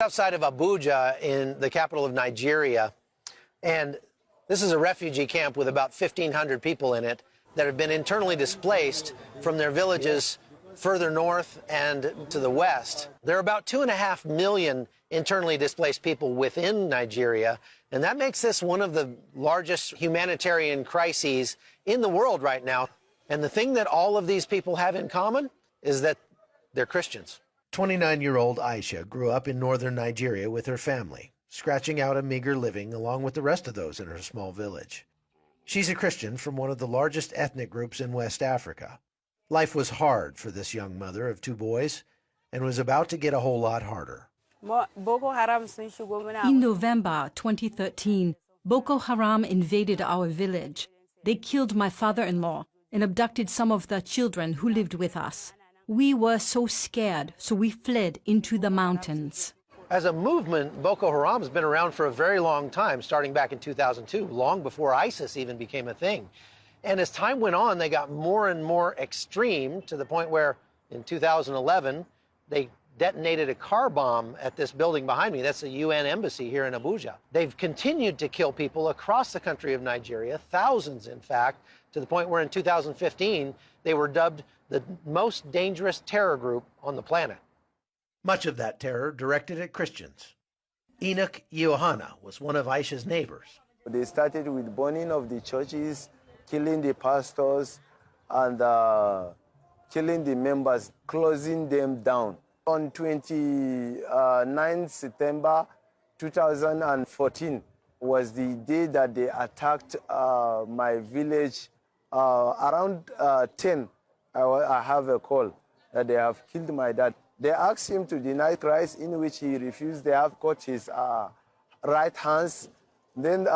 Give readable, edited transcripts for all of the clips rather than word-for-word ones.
Outside of Abuja in the capital of Nigeria, and this is a refugee camp with about 1,500 people in it that have been internally displaced from their villages further north and to the west. There are about 2.5 million internally displaced people within Nigeria, and that makes this one of the largest humanitarian crises in the world right now. And the thing that all of these people have in common is that they're Christians. 29-year-old Aisha grew up in northern Nigeria with her family, scratching out a meager living along with the rest of those in her small village. She's a Christian from one of the largest ethnic groups in West Africa. Life was hard for this young mother of 2 boys and was about to get a whole lot harder. In November 2013, Boko Haram invaded our village. They killed my father-in-law and abducted some of the children who lived with us. We were so scared, so we fled into the mountains. As a movement, Boko Haram has been around for a very long time, starting back in 2002, long before ISIS even became a thing. And as time went on, they got more and more extreme to the point where in 2011, they detonated a car bomb at this building behind me. That's the UN embassy here in Abuja. They've continued to kill people across the country of Nigeria, thousands in fact, to the point where in 2015, they were dubbed the most dangerous terror group on the planet. Much of that terror directed at Christians. Enoch Yohana was one of Aisha's neighbors. They started with burning of the churches, killing the pastors, and killing the members, closing them down. On 29 September 2014 was the day that they attacked my village. Around 10, I have a call that they have killed my dad. They asked him to deny Christ, in which he refused. They have cut his right hands. Then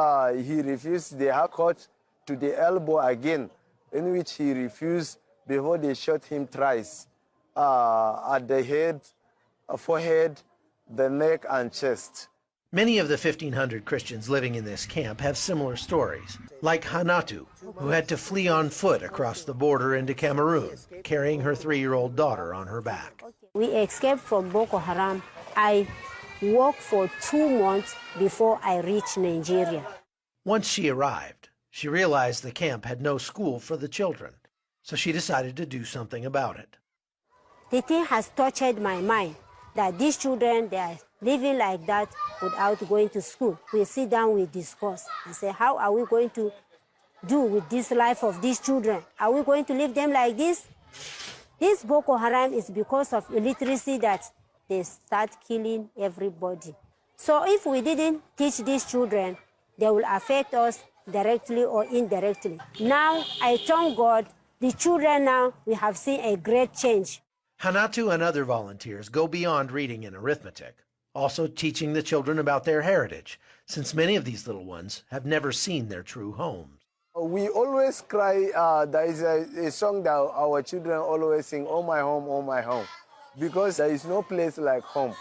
he refused. They have cut to the elbow again, in which he refused before they shot him thrice at the head, forehead, the neck, and chest. Many of the 1,500 Christians living in this camp have similar stories, like Hanatu, who had to flee on foot across the border into Cameroon, carrying her 3-year-old daughter on her back. We escaped from Boko Haram. I walked for 2 months before I reached Nigeria. Once she arrived, she realized the camp had no school for the children, so she decided to do something about it. The thing has tortured my mind that these children, they are living like that without going to school. We sit down, we discuss and say, how are we going to do with this life of these children? Are we going to leave them like this? This Boko Haram is because of illiteracy that they start killing everybody. So if we didn't teach these children, they will affect us directly or indirectly. Now, I thank God, the children now, we have seen a great change. Hanatu and other volunteers go beyond reading and arithmetic, also teaching the children about their heritage, since many of these little ones have never seen their true homes. We always cry, there is a song that our children always sing, oh my home, because there is no place like home.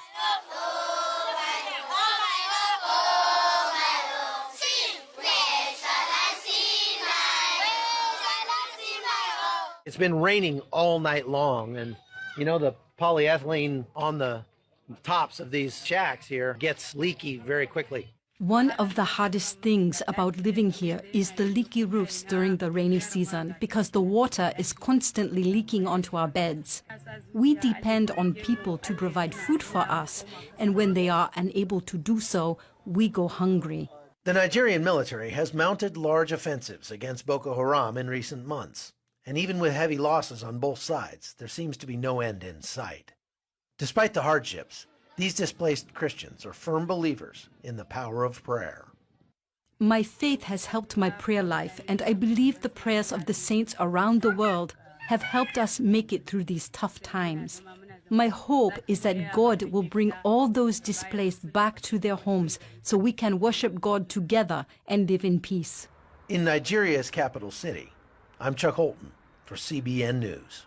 It's been raining all night long, and you know the polyethylene on the tops of these shacks here gets leaky very quickly. One of the hardest things about living here is the leaky roofs during the rainy season because the water is constantly leaking onto our beds. We depend on people to provide food for us, and when they are unable to do so, we go hungry. The Nigerian military has mounted large offensives against Boko Haram in recent months, and even with heavy losses on both sides, there seems to be no end in sight. Despite the hardships, these displaced Christians are firm believers in the power of prayer. My faith has helped my prayer life, and I believe the prayers of the saints around the world have helped us make it through these tough times. My hope is that God will bring all those displaced back to their homes so we can worship God together and live in peace. In Nigeria's capital city, I'm Chuck Holton for CBN News.